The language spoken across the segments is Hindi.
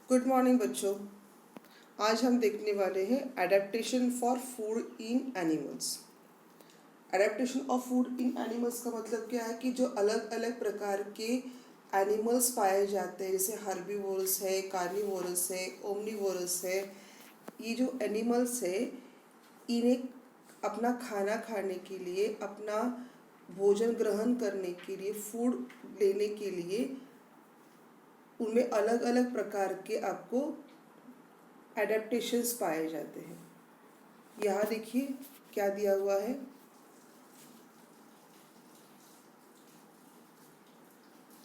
गुड मॉर्निंग बच्चों। आज हम देखने वाले हैं adaptation for food in animals. Adaptation of food in animals का मतलब क्या है कि जो अलग अलग प्रकार के एनिमल्स पाए जाते हैं, जैसे हर्बीवोरस है, कार्निवोरस है, ओमनीवोरस है। ये जो एनिमल्स है, इन्हें अपना खाना खाने के लिए, अपना भोजन ग्रहण करने के लिए, फूड लेने के लिए उनमें अलग अलग प्रकार के आपको एडेप्टेशंस पाए जाते हैं। यहाँ देखिए क्या दिया हुआ है।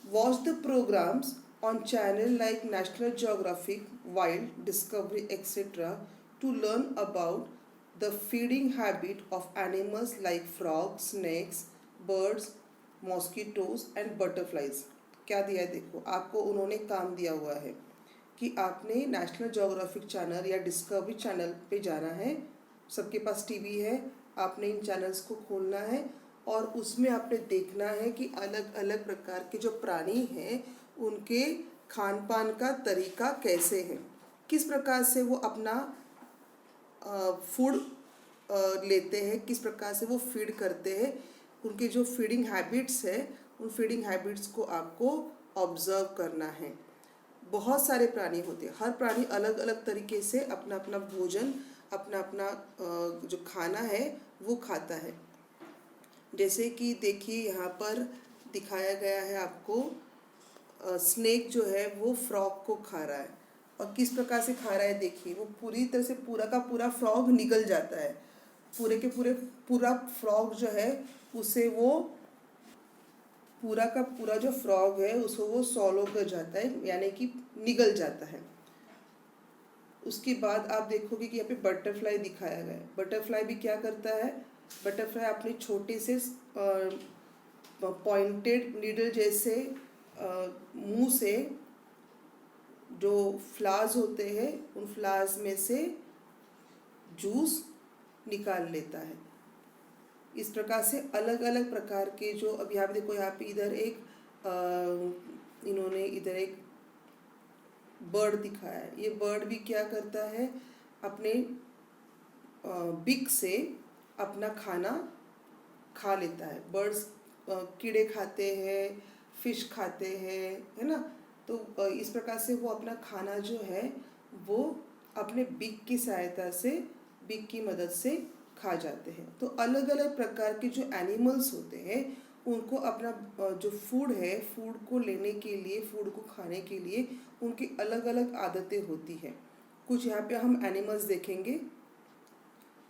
Watch the programmes on channel like National Geographic, wild, Discovery etcetera to learn about the feeding habit of animals like frogs, snakes, birds, mosquitoes and butterflies. क्या दिया है देखो, आपको उन्होंने काम दिया हुआ है कि आपने नेशनल जोग्राफिक चैनल या डिस्कवरी चैनल पे जाना है। सबके पास टीवी है, आपने इन चैनल्स को खोलना है और उसमें आपने देखना है कि अलग अलग प्रकार के जो प्राणी हैं उनके खान पान का तरीका कैसे है, किस प्रकार से वो अपना फूड लेते हैं, किस प्रकार से वो फीड करते हैं, उनके जो फीडिंग हैबिट्स है, उन फीडिंग हैबिट्स को आपको ऑब्जर्व करना है। बहुत सारे प्राणी होते हैं, हर प्राणी अलग अलग तरीके से अपना अपना भोजन, अपना अपना जो खाना है वो खाता है। जैसे कि देखिए यहाँ पर दिखाया गया है आपको, स्नेक जो है वो फ्रॉग को खा रहा है और किस प्रकार से खा रहा है देखिए। वो पूरी तरह से पूरा का पूरा फ्रॉग निगल जाता है, पूरे के पूरे पूरा फ्रॉग जो है उसे वो पूरा का पूरा जो फ्रॉग है उसको वो सॉलो कर जाता है, यानी कि निगल जाता है। उसके बाद आप देखोगे कि यहाँ पे बटरफ्लाई दिखाया गया है। बटरफ्लाई भी क्या करता है, बटरफ्लाई अपने छोटे से पॉइंटेड नीडल जैसे मुंह से जो फ्लावर्स होते हैं उन फ्लावर्स में से जूस निकाल लेता है। इस प्रकार से अलग अलग प्रकार के जो, अब यहाँ पे देखो, यहाँ पे इधर एक इन्होंने इधर एक बर्ड दिखाया है। ये बर्ड भी क्या करता है, अपने बिक से अपना खाना खा लेता है। बर्ड्स कीड़े खाते हैं, फिश खाते हैं, है ना। तो इस प्रकार से वो अपना खाना जो है वो अपने बिक की सहायता से, बिक की मदद से खा जाते हैं। तो अलग अलग प्रकार के जो एनिमल्स होते हैं उनको अपना जो फूड है, फूड को लेने के लिए, फूड को खाने के लिए उनकी अलग अलग आदतें होती हैं। कुछ यहाँ पे हम एनिमल्स देखेंगे।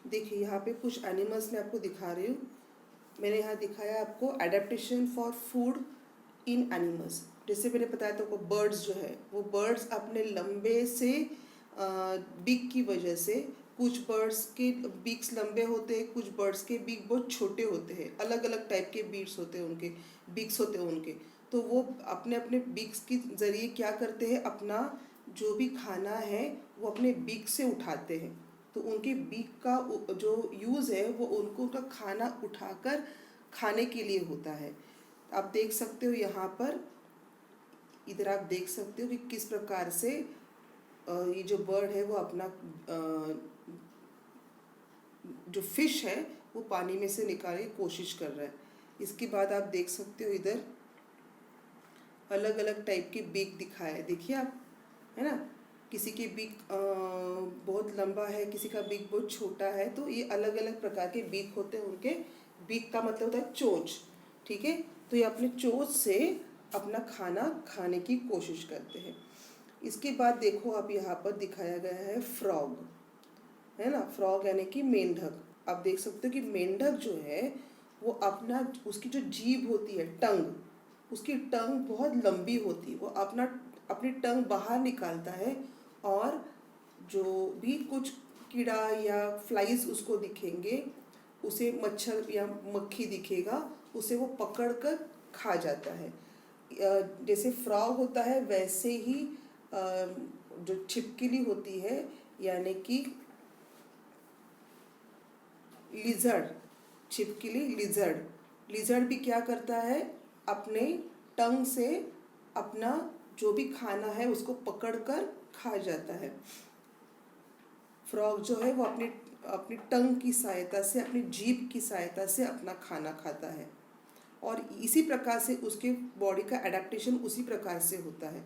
देखिए यहाँ पे कुछ एनिमल्स मैं आपको दिखा रही हूँ। मैंने यहाँ दिखाया आपको adaptation for food in animals. जैसे मैंने बताया तो बर्ड्स जो है, वो बर्ड्स अपने लंबे से बीक की वजह से, कुछ बर्ड्स के बीक्स लंबे होते हैं, कुछ बर्ड्स के बीक बहुत छोटे होते हैं। अलग अलग टाइप के बीक्स होते हैं उनके, बीक्स होते हैं उनके। तो वो अपने अपने बीक्स के ज़रिए क्या करते हैं, अपना जो भी खाना है वो अपने बीक से उठाते हैं। तो उनके बीक का जो यूज़ है वो उनको उनका खाना उठाकर खाने के लिए होता है। आप देख सकते हो यहाँ पर, इधर आप देख सकते हो कि किस प्रकार से ये जो बर्ड है वो अपना जो फिश है वो पानी में से निकालने की कोशिश कर रहा है। इसके बाद आप देख सकते हो इधर अलग अलग टाइप के बीक दिखाया है, देखिए आप, है ना। किसी के बीक बहुत लंबा है, किसी का बीक बहुत छोटा है। तो ये अलग अलग प्रकार के बीक होते हैं उनके। बीक का मतलब होता है चोंच, ठीक है। तो ये अपने चोंच से अपना खाना खाने की कोशिश करते हैं। इसके बाद देखो आप, यहाँ पर दिखाया गया है फ्रॉग, है ना। फ्रॉग यानी कि मेंढक। आप देख सकते हो कि मेंढक जो है वो अपना, उसकी जो जीभ होती है, टंग, उसकी टंग बहुत लंबी होती है। वो अपनी टंग बाहर निकालता है और जो भी कुछ कीड़ा या फ्लाइज उसको दिखेंगे, उसे मच्छर या मक्खी दिखेगा, उसे वो पकड़ कर खा जाता है। जैसे फ्रॉग होता है वैसे ही जो छिपकली होती है, यानी कि लिजर्ड, छिपकली लिजर्ड भी क्या करता है, अपने टंग से अपना जो भी खाना है उसको पकड़कर खा जाता है। फ्रॉग जो है वो अपनी अपनी टंग की सहायता से, अपनी जीभ की सहायता से अपना खाना खाता है, और इसी प्रकार से उसके बॉडी का एडेप्टेशन उसी प्रकार से होता है।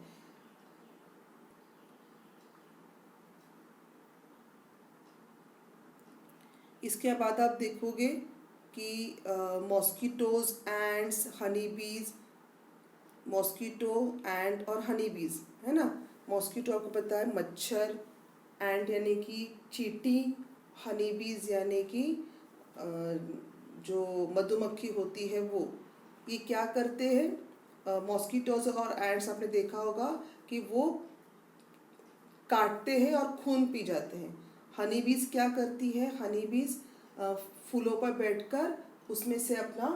इसके बाद आप देखोगे कि मॉस्किटोज, एंड्स, हनी बीज, मॉस्किटो, एंड और हनी बीज, है ना। मॉस्किटो आपको पता है मच्छर, एंड यानी कि चींटी, हनी बीज यानी कि जो मधुमक्खी होती है वो, ये क्या करते हैं, मॉस्किटोज और एंड्स आपने देखा होगा कि वो काटते हैं और खून पी जाते हैं। हनी बीज क्या करती है, हनी बीज फूलों पर बैठकर उसमें से अपना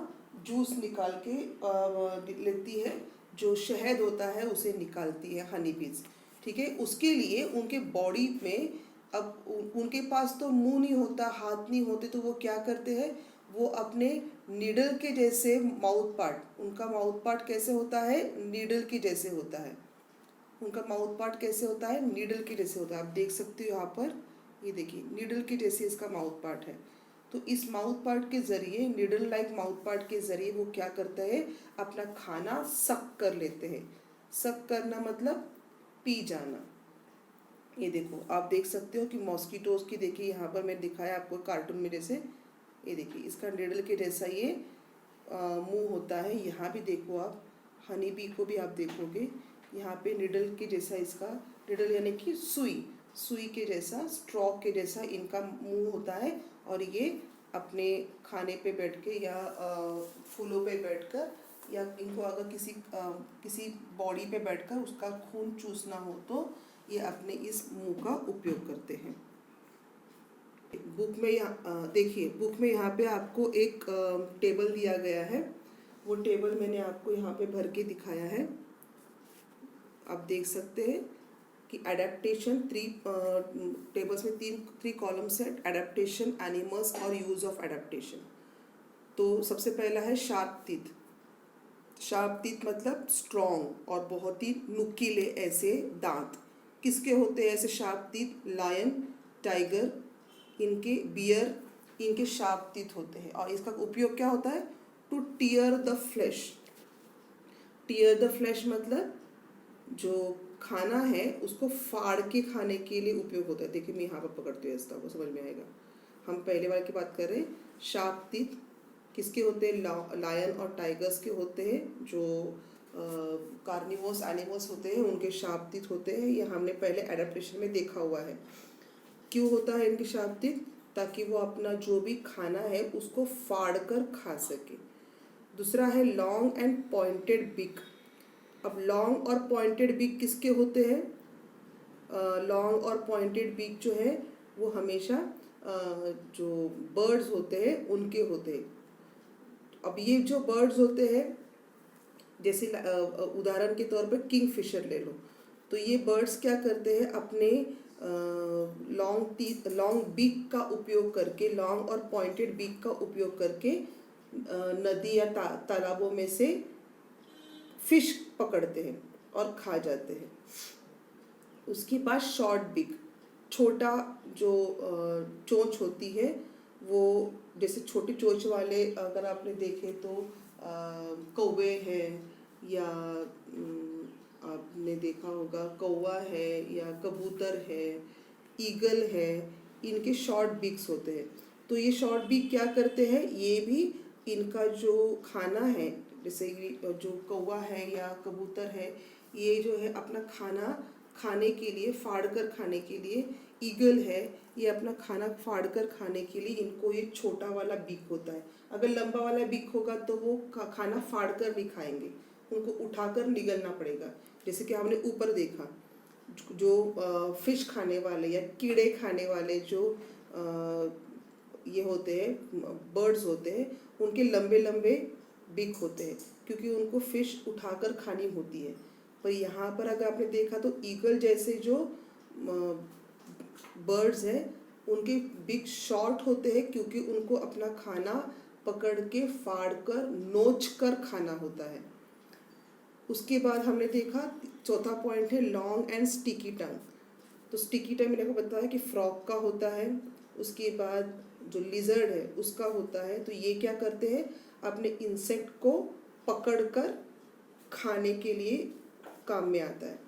जूस निकाल के लेती है, जो शहद होता है उसे निकालती है हनी बीज। ठीक है, उसके लिए उनके बॉडी में, अब उनके पास तो मुंह नहीं होता, हाथ नहीं होते, तो वो क्या करते हैं, वो अपने नीडल के जैसे माउथ पार्ट, उनका माउथ पार्ट कैसे होता है, नीडल के जैसे होता है। उनका माउथ पार्ट कैसे होता है, नीडल के जैसे होता है। आप देख सकते हो यहाँ पर, ये देखिए नीडल के जैसे इसका माउथ पार्ट है। तो इस माउथ पार्ट के ज़रिए, नीडल लाइक माउथ पार्ट के ज़रिए वो क्या करता है, अपना खाना सक कर लेते हैं। सक करना मतलब पी जाना। ये देखो आप देख सकते हो कि मॉस्किटोज की, देखिए यहाँ पर मैं दिखाया आपको कार्टून में जैसे, ये देखिए इसका नीडल के जैसा ये मुंह होता है। यहाँ भी देखो आप, हनी बी को भी आप देखोगे, यहाँ पे निडल के जैसा इसका, निडल यानी कि सुई, सुई के जैसा, स्ट्रॉ के जैसा इनका मुंह होता है, और ये अपने खाने पे बैठ के या फूलों पे बैठकर, या इनको अगर किसी बॉडी पे बैठकर उसका खून चूसना हो तो ये अपने इस मुंह का उपयोग करते हैं। बुक में यहाँ देखिए, बुक में यहाँ पे आपको एक टेबल दिया गया है, वो टेबल मैंने आपको यहाँ पे भर के दिखाया है। आप देख सकते हैं कि एडेप्टेशन, टेबल्स में थ्री कॉलम्स है, एडेप्टेशन, एनिमल्स और यूज ऑफ एडेप्टेशन। तो सबसे पहला है शार्प टीथ। शार्प टीथ मतलब स्ट्रॉन्ग और बहुत ही नुकीले ऐसे दांत। किसके होते हैं ऐसे शार्प टीथ, लायन, टाइगर, इनके, बियर, इनके शार्प टीथ होते हैं। और इसका उपयोग क्या होता है, two tier the flash. Tier the flash मतलब जो खाना है उसको फाड़ के खाने के लिए उपयोग होता है। देखिए मैं यहाँ पर पकड़ती हूँ, इसका आपको समझ में आएगा। हम पहले वाले की बात कर रहे हैं। शार्प टीथ किसके होते हैं, लायन और टाइगर्स के होते हैं। जो कार्निवोरस एनिमल्स होते हैं उनके शार्प टीथ होते हैं। ये हमने पहले एडेप्टेशन में देखा हुआ है। क्यों होता है इनके शार्प टीथ, ताकि वो अपना जो भी खाना है उसको फाड़ कर खा सके। दूसरा है लॉन्ग एंड पॉइंटेड बिक। अब लॉन्ग और पॉइंटेड बिक किसके होते हैं, लॉन्ग और पॉइंटेड बिक जो है वो हमेशा जो बर्ड्स होते हैं उनके होते हैं। अब ये जो बर्ड्स होते हैं, जैसे उदाहरण के तौर पर किंगफिशर ले लो, तो ये बर्ड्स क्या करते हैं, अपने लॉन्ग बीक का उपयोग करके, लॉन्ग और पॉइंटेड बीक का उपयोग करके नदी या तालाबों में से फिश पकड़ते हैं और खा जाते हैं। उसके बाद शॉर्ट बिक, छोटा जो चोंच होती है वो, जैसे छोटी चोंच वाले अगर आपने देखे तो कौवे हैं, या आपने देखा होगा कौवा है या कबूतर है, ईगल है, इनके शॉर्ट बिक्स होते हैं। तो ये शॉर्ट बिक क्या करते हैं, ये भी इनका जो खाना है, जैसे जो कौवा है या कबूतर है, ये जो है अपना खाना खाने के लिए, फाड़ कर खाने के लिए, ईगल है, ये अपना खाना फाड़ कर खाने के लिए इनको ये छोटा वाला बीक होता है। अगर लंबा वाला बीक होगा तो वो खाना फाड़ कर नहीं खाएंगे, उनको उठाकर निगलना पड़ेगा। जैसे कि हमने ऊपर देखा, जो फिश खाने वाले या कीड़े खाने वाले जो ये होते हैं, बर्ड्स होते हैं, उनके लंबे लंबे बिक होते हैं क्योंकि उनको फिश उठाकर खानी होती है। पर यहाँ पर अगर आपने देखा तो ईगल जैसे जो बर्ड्स हैं उनके बिक शॉर्ट होते हैं क्योंकि उनको अपना खाना पकड़ के फाड़ कर नोच कर खाना होता है। उसके बाद हमने देखा चौथा पॉइंट है लॉन्ग एंड स्टिकी टंग। तो स्टिकी टंग मैंने आपको बताया कि फ्रॉग का होता है, उसके बाद जो लिजर्ड है उसका होता है। तो ये क्या करते हैं, अपने इंसेक्ट को पकड़कर खाने के लिए काम में आता है।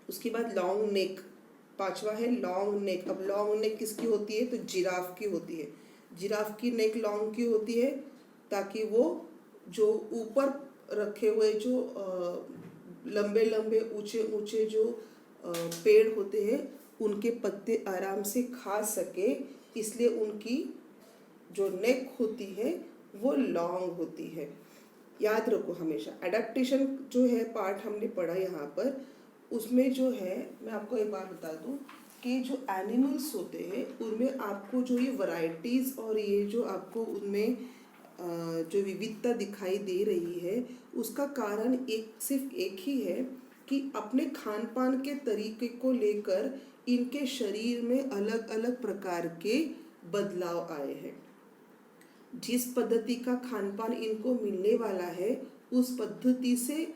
उसके बाद लॉन्ग नेक, पांचवा है लॉन्ग नेक। अब लॉन्ग नेक किसकी होती है, तो जिराफ की होती है। जिराफ की नेक लॉन्ग की होती है ताकि वो जो ऊपर रखे हुए जो लंबे लंबे ऊंचे ऊंचे जो पेड़ होते हैं उनके पत्ते आराम से खा सके, इसलिए उनकी जो नेक होती है वो लॉन्ग होती है। याद रखो हमेशा, एडेप्टेशन जो है पार्ट हमने पढ़ा यहाँ पर, उसमें जो है मैं आपको एक बात बता दूँ कि जो एनिमल्स होते हैं उनमें आपको जो ये वैरायटीज़ और ये जो आपको उनमें जो विविधता दिखाई दे रही है उसका कारण सिर्फ एक ही है कि अपने खान पान के तरीके को लेकर इनके शरीर में अलग अलग प्रकार के बदलाव आए हैं। जिस पद्धति का खान पान इनको मिलने वाला है उस पद्धति से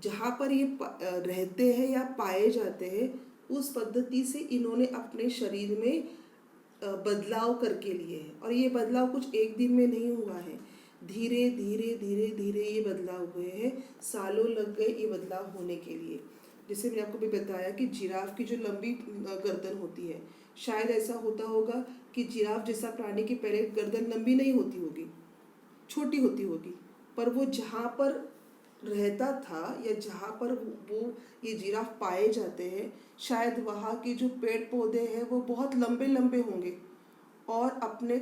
जहाँ पर ये रहते हैं या पाए जाते हैं उस पद्धति से इन्होंने अपने शरीर में बदलाव करके लिए है। और ये बदलाव कुछ एक दिन में नहीं हुआ है, धीरे धीरे धीरे धीरे ये बदलाव हुए हैं, सालों लग गए ये बदलाव होने के लिए। जैसे मैंने आपको भी बताया कि जिराफ की जो लंबी गर्दन होती है, शायद ऐसा होता होगा कि जिराफ जैसा प्राणी की पहले गर्दन लंबी नहीं होती होगी, छोटी होती होगी, पर वो जहाँ पर रहता था या जहाँ पर वो ये जिराफ पाए जाते हैं शायद वहाँ के जो पेड़ पौधे हैं वो बहुत लंबे लंबे होंगे और अपने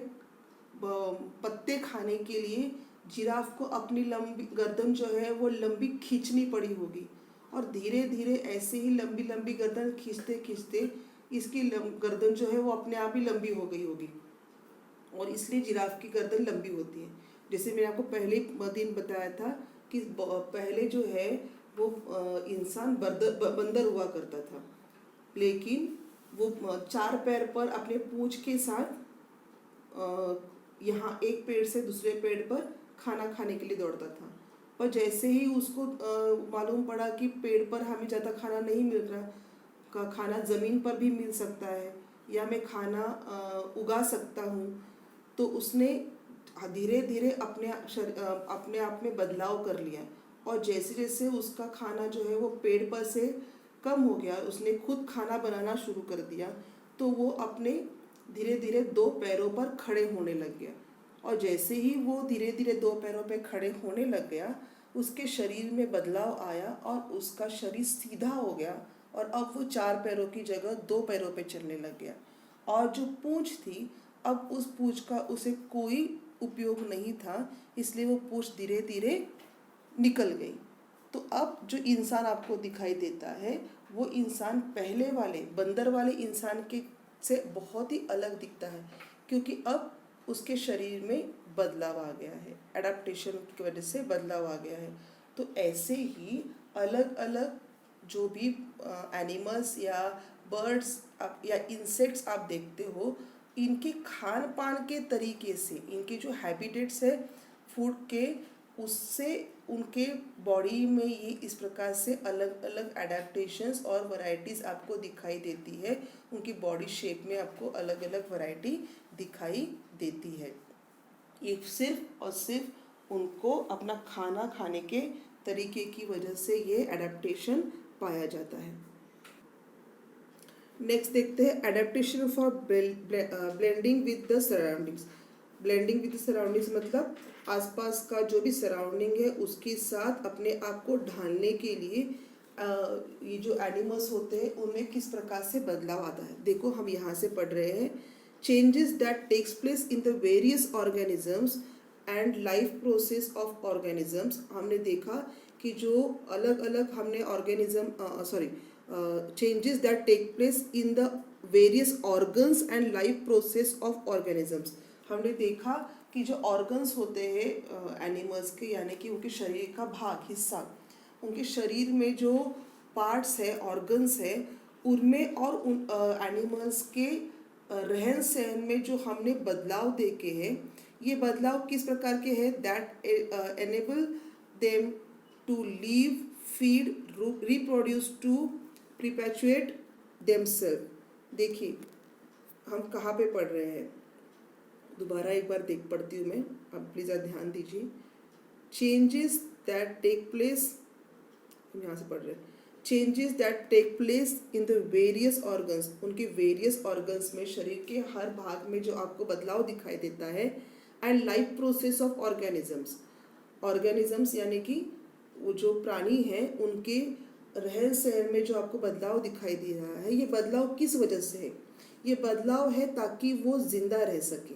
पत्ते खाने के लिए जिराफ को अपनी लंबी गर्दन जो है वो लंबी खींचनी पड़ी होगी। और धीरे धीरे ऐसे ही लंबी लंबी गर्दन खींचते खींचते इसकी गर्दन जो है वो अपने आप ही लंबी हो गई होगी और इसलिए जिराफ की गर्दन लंबी होती है। जैसे मैंने आपको पहले दिन बताया था कि पहले जो है वो इंसान बंदर हुआ करता था, लेकिन वो 4 पैर पर अपने पूंछ के साथ यहाँ एक पेड़ से दूसरे पेड़ पर खाना खाने के लिए दौड़ता था। पर जैसे ही उसको मालूम पड़ा कि पेड़ पर हमें ज़्यादा खाना नहीं मिल रहा, का खाना ज़मीन पर भी मिल सकता है या मैं खाना उगा सकता हूँ, तो उसने धीरे धीरे अपने आप में बदलाव कर लिया। और जैसे जैसे उसका खाना जो है वो पेड़ पर से कम हो गया, उसने खुद खाना बनाना शुरू कर दिया, तो वो अपने धीरे धीरे 2 पैरों पर खड़े होने लग गया। और जैसे ही वो धीरे धीरे 2 पैरों पर खड़े होने लग गया उसके शरीर में बदलाव आया और उसका शरीर सीधा हो गया और अब वो 4 पैरों की जगह 2 पैरों पे चलने लग गया। और जो पूंछ थी, अब उस पूंछ का उसे कोई उपयोग नहीं था, इसलिए वो पूंछ धीरे धीरे निकल गई। तो अब जो इंसान आपको दिखाई देता है वो इंसान पहले वाले बंदर वाले इंसान के से बहुत ही अलग दिखता है, क्योंकि अब उसके शरीर में बदलाव आ गया है, एडाप्टेशन की वजह से बदलाव आ गया है। तो ऐसे ही अलग अलग जो भी एनिमल्स या बर्ड्स या इंसेक्ट्स आप देखते हो, इनके खान पान के तरीके से, इनके जो हैबिटेट्स है फूड के, उससे उनके बॉडी में ये इस प्रकार से अलग अलग एडेप्टेशंस और वैरायटीज़ आपको दिखाई देती है। उनकी बॉडी शेप में आपको अलग अलग वैरायटी दिखाई देती है। ये सिर्फ और सिर्फ उनको अपना खाना खाने के तरीके की वजह से ये एडेप्टेशन पाया जाता है। नेक्स्ट देखते हैं adaptation for blending with the surroundings. Blending with the surroundings मतलब आसपास का जो भी सराउंडिंग है उसके साथ अपने आप को ढालने के लिए ये जो एनिमल्स होते हैं उनमें किस प्रकार से बदलाव आता है। देखो हम यहाँ से पढ़ रहे हैं, changes that takes place in the various organisms and life process of organisms. हमने देखा कि जो अलग अलग हमने changes that take place in the various organs and life process of organisms। हमने देखा कि जो ऑर्गन्स होते हैं एनिमल्स के, यानी कि उनके शरीर का भाग हिस्सा, उनके शरीर में जो पार्ट्स है ऑर्गन्स है उनमें और उन एनिमल्स के रहन सहन में जो हमने बदलाव देखे हैं, ये बदलाव किस प्रकार के हैं, that enable them to live feed, reproduce to perpetuate themself. देखिए हम कहाँ पे पढ़ रहे हैं, दोबारा एक बार देख पढ़ती हूँ मैं, अब प्लीज़ ध्यान दीजिए। चेंजेस दैट टेक प्लेस, हम यहाँ से पढ़ रहे हैं, changes that take place in the various organs, उनके वेरियस ऑर्गन्स में, शरीर के हर भाग में जो आपको बदलाव दिखाई देता है। And life process of organisms, organisms यानी कि वो जो प्राणी हैं उनके रहन सहन में जो आपको बदलाव दिखाई दे रहा है, ये बदलाव किस वजह से है? ये बदलाव है ताकि वो जिंदा रह सके।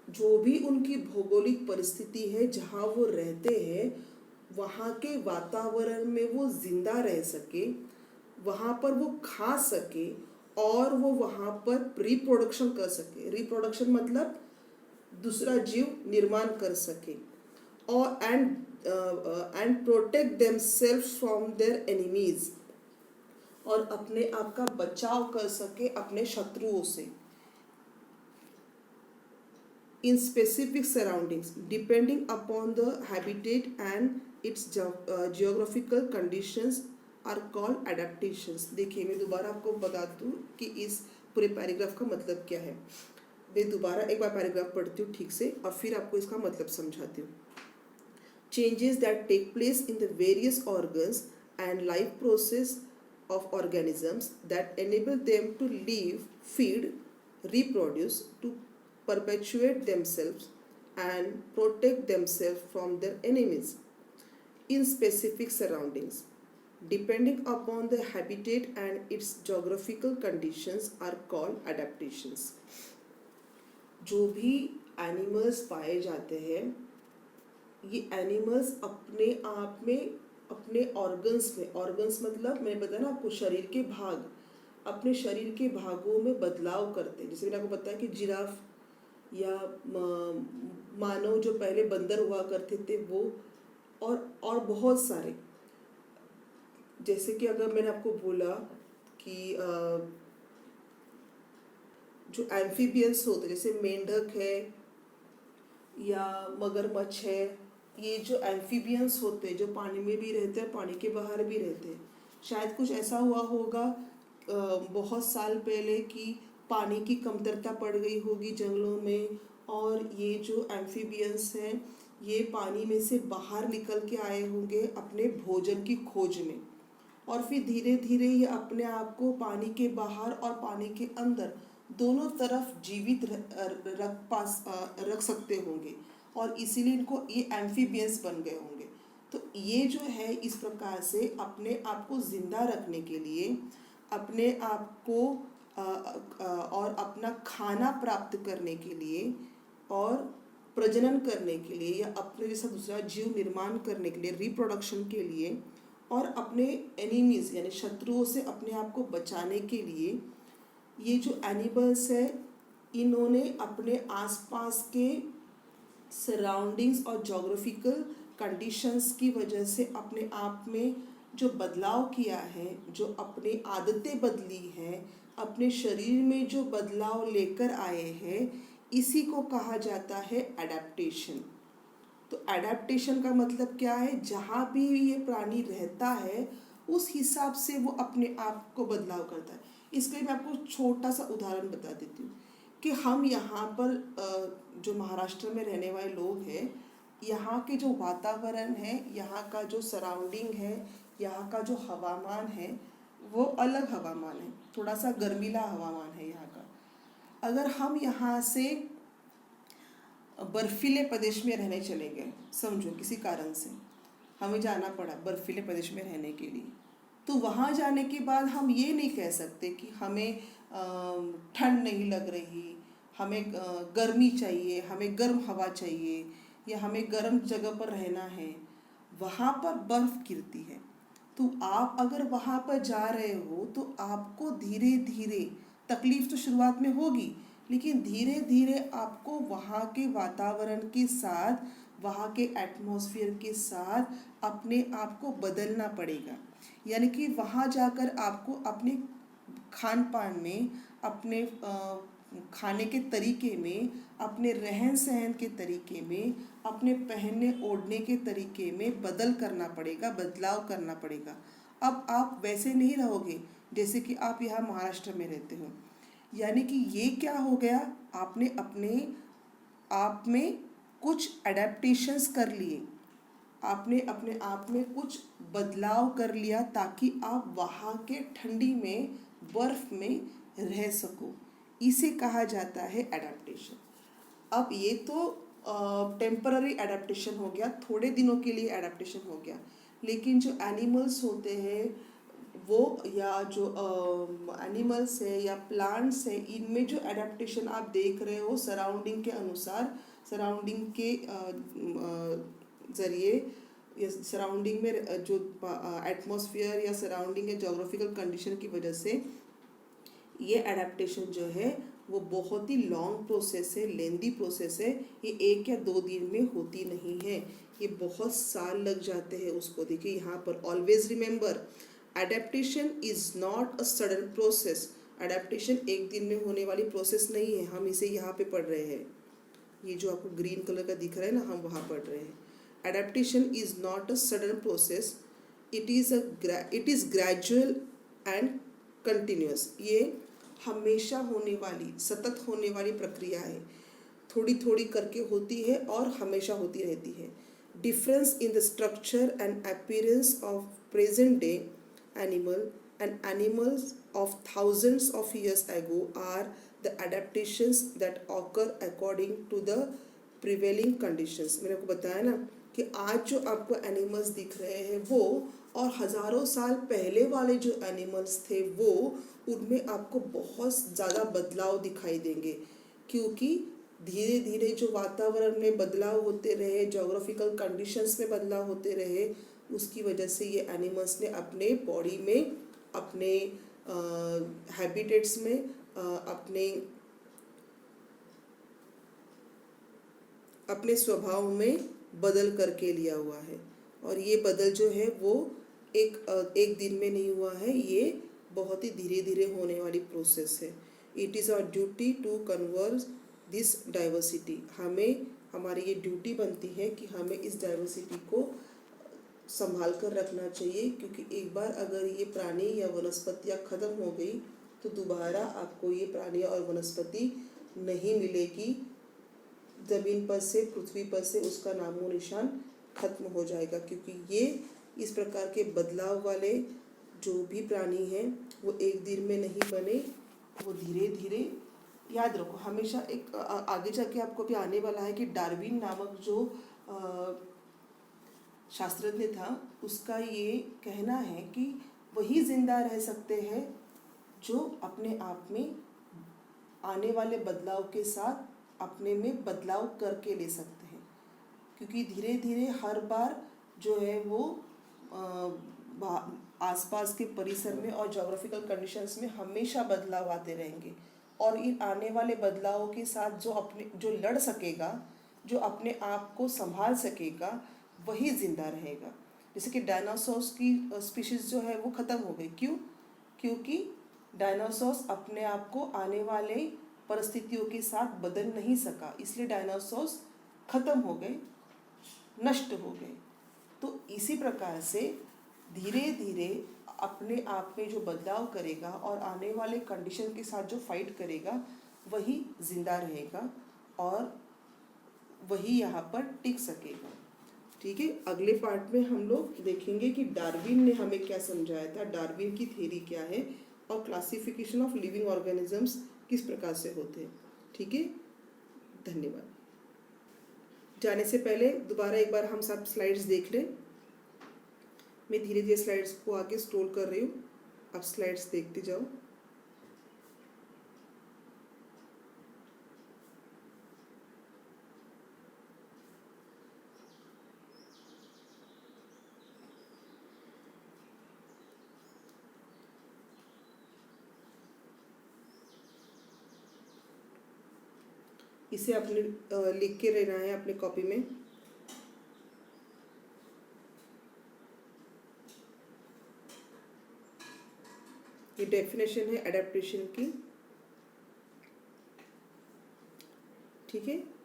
जो भी उनकी भौगोलिक परिस्थिति है जहाँ वो रहते हैं, वहाँ के वातावरण में वो जिंदा रह सके, वहाँ पर वो खा सके और वो वहाँ पर रिप्रोडक्शन कर सके। रिप्रोडक्शन मतलब दूसरा जीव निर्माण कर सके। और and protect themselves from their enemies, और अपने आप का बचाव कर सके अपने शत्रुओं से। In specific surroundings depending upon the habitat and its geographical conditions are called adaptations. देखिए मैं दोबारा आपको बता दूँ कि इस पूरे पैराग्राफ का मतलब क्या है। मैं दोबारा एक बार पैराग्राफ पढ़ती हूँ ठीक से और फिर आपको इसका मतलब समझाती हूँ। Changes that take place in the various organs and life process of organisms that enable them to live, feed, reproduce, to perpetuate themselves and protect themselves from their enemies in specific surroundings. Depending upon the habitat and its geographical conditions are called adaptations. जो भी एनिमल्स पाए जाते हैं, ये एनिमल्स अपने आप में अपने ऑर्गन्स में, ऑर्गन्स मतलब मैंने बताया ना आपको, शरीर के भाग, अपने शरीर के भागों में बदलाव करते हैं। जैसे मैंने आपको बताया कि जिराफ या मानव जो पहले बंदर हुआ करते थे वो, और बहुत सारे, जैसे कि अगर मैंने आपको बोला कि जो एम्फीबियंस होते हैं जैसे मेंढक है या मगरमच्छ है, ये जो एम्फीबियंस होते हैं जो पानी में भी रहते हैं पानी के बाहर भी रहते हैं। शायद कुछ ऐसा हुआ होगा बहुत साल पहले कि पानी की कमतरता पड़ गई होगी जंगलों में, और ये जो एम्फीबियंस हैं ये पानी में से बाहर निकल के आए होंगे अपने भोजन की खोज में, और फिर धीरे धीरे ये अपने आप को पानी के बाहर और पानी के अंदर दोनों तरफ जीवित रख सकते होंगे, और इसीलिए इनको ये एम्फीबियंस बन गए होंगे। तो ये जो है इस प्रकार से अपने आप को ज़िंदा रखने के लिए, अपने आप को और अपना खाना प्राप्त करने के लिए और प्रजनन करने के लिए या अपने जैसा दूसरा जीव निर्माण करने के लिए, रिप्रोडक्शन के लिए, और अपने एनिमीज यानी शत्रुओं से अपने आप को बचाने के लिए, ये जो एनिमल्स है इन्होंने अपने आसपास के सराउंडिंग्स और जोग्राफिकल कंडीशंस की वजह से अपने आप में जो बदलाव किया है, जो अपनी आदतें बदली हैं, अपने शरीर में जो बदलाव लेकर आए हैं, इसी को कहा जाता है एडेप्टेशन। तो एडेप्टेशन का मतलब क्या है? जहाँ भी ये प्राणी रहता है उस हिसाब से वो अपने आप को बदलाव करता है। इसके लिए मैं आपको छोटा सा उदाहरण बता देती हूँ कि हम यहाँ पर जो महाराष्ट्र में रहने वाले लोग हैं, यहाँ के जो वातावरण है, यहाँ का जो सराउंडिंग है, यहाँ का जो हवामान है वो अलग हवामान है, थोड़ा सा गर्मीला हवामान है यहाँ का। अगर हम यहाँ से बर्फीले प्रदेश में रहने चले गए, समझो किसी कारण से हमें जाना पड़ा बर्फीले प्रदेश में रहने के लिए, तो वहाँ जाने के बाद हम ये नहीं कह सकते कि हमें ठंड नहीं लग रही, हमें गर्मी चाहिए, हमें गर्म हवा चाहिए, या हमें गर्म जगह पर रहना है। वहाँ पर बर्फ़ गिरती है, तो आप अगर वहाँ पर जा रहे हो तो आपको धीरे धीरे तकलीफ़ तो शुरुआत में होगी, लेकिन धीरे धीरे आपको वहाँ के वातावरण के साथ, वहाँ के एटमॉस्फेयर के साथ अपने आप को बदलना पड़ेगा। यानी कि वहाँ जाकर आपको अपने खान पान में, अपने खाने के तरीके में, अपने रहन सहन के तरीके में, अपने पहनने ओढ़ने के तरीके में बदलाव करना पड़ेगा। अब आप वैसे नहीं रहोगे जैसे कि आप यहाँ महाराष्ट्र में रहते हो। यानी कि ये क्या हो गया, आपने अपने आप में कुछ एडेप्टेशंस कर लिए, आपने अपने आप में कुछ बदलाव कर लिया ताकि आप वहाँ के ठंडी में, बर्फ में रह सको। इसे कहा जाता है एडेप्टेशन। अब ये तो टेम्पररी एडेप्टेशन हो गया, थोड़े दिनों के लिए एडेप्टेशन हो गया। लेकिन जो एनिमल्स होते हैं वो, या जो एनिमल्स है या प्लांट्स है, इनमें जो एडेप्टेशन आप देख रहे हो सराउंडिंग के अनुसार, सराउंडिंग के ज़रिए, या सराउंडिंग में जो एटमॉस्फेयर या सराउंडिंग या जोग्राफिकल कंडीशन की वजह से ये एडेप्टेशन जो है वो बहुत ही लॉन्ग प्रोसेस है, लेंदी प्रोसेस है। ये 1 या 2 दिन में होती नहीं है, ये बहुत साल लग जाते हैं उसको। देखिए यहाँ पर always remember, adaptation is not a sudden process. Adaptation 1 दिन में होने वाली प्रोसेस नहीं है। हम इसे यहाँ पे पढ़ रहे हैं, ये जो आपको ग्रीन कलर का दिख रहा है ना, हम वहाँ पढ़ रहे हैं। Adaptation is not a sudden process, it is gradual and continuous. ये हमेशा होने वाली, सतत होने वाली प्रक्रिया है, थोड़ी थोड़ी करके होती है और हमेशा होती रहती है। Difference in the structure and appearance of present day animal and animals of thousands of years ago are the adaptations that occur according to the prevailing conditions. मैंने आपको बताया ना कि आज जो आपको एनिमल्स दिख रहे हैं वो, और हज़ारों साल पहले वाले जो एनिमल्स थे वो, उनमें आपको बहुत ज़्यादा बदलाव दिखाई देंगे, क्योंकि धीरे धीरे जो वातावरण में बदलाव होते रहे, जोग्राफिकल कंडीशंस में बदलाव होते रहे, उसकी वजह से ये एनिमल्स ने अपने बॉडी में, अपने हैबिटेट्स में, अपने स्वभाव में बदल करके लिया हुआ है। और ये बदल जो है वो एक दिन में नहीं हुआ है, ये बहुत ही धीरे धीरे होने वाली प्रोसेस है। It is our duty to converse this diversity. हमें, हमारी ये ड्यूटी बनती है कि हमें इस डाइवर्सिटी को संभाल कर रखना चाहिए, क्योंकि एक बार अगर ये प्राणी या वनस्पतियाँ ख़त्म हो गई तो दोबारा आपको ये प्राणी और वनस्पति नहीं मिलेगी। ज़मीन पर से, पृथ्वी पर से उसका नामो निशान खत्म हो जाएगा, क्योंकि ये इस प्रकार के बदलाव वाले जो भी प्राणी हैं वो एक दिन में नहीं बने, वो धीरे धीरे। याद रखो हमेशा, एक आगे जाके आपको भी आने वाला है कि डार्विन नामक जो शास्त्रज्ञ था, उसका ये कहना है कि वही जिंदा रह सकते हैं जो अपने आप में आने वाले बदलाव के साथ अपने में बदलाव करके ले सकते हैं। क्योंकि धीरे धीरे हर बार जो है वो आसपास के परिसर में और जोग्राफिकल कंडीशंस में हमेशा बदलाव आते रहेंगे, और इन आने वाले बदलावों के साथ जो लड़ सकेगा, जो अपने आप को संभाल सकेगा, वही जिंदा रहेगा। जैसे कि डायनासोर्स की स्पीशीज़ जो है वो ख़त्म हो गई। क्यों? क्योंकि डायनासोर्स अपने आप को आने वाले परिस्थितियों के साथ बदल नहीं सका, इसलिए डायनासोर्स ख़त्म हो गए, नष्ट हो गए। तो इसी प्रकार से धीरे धीरे अपने आप में जो बदलाव करेगा और आने वाले कंडीशन के साथ जो फाइट करेगा, वही जिंदा रहेगा और वही यहाँ पर टिक सकेगा। ठीक है, अगले पार्ट में हम लोग देखेंगे कि डार्विन ने हमें क्या समझाया था, डार्विन की थ्योरी क्या है, और क्लासिफिकेशन ऑफ लिविंग ऑर्गेनिजम्स किस प्रकार से होते हैं। ठीक है, धन्यवाद। जाने से पहले दोबारा एक बार हम सब स्लाइड्स देख लें। मैं धीरे धीरे स्लाइड्स को आगे स्क्रॉल कर रही हूँ, आप स्लाइड्स देखते जाओ। इसे अपने लिख के रहना है अपने कॉपी में। ये डेफिनेशन है एडेप्टेशन की। ठीक है।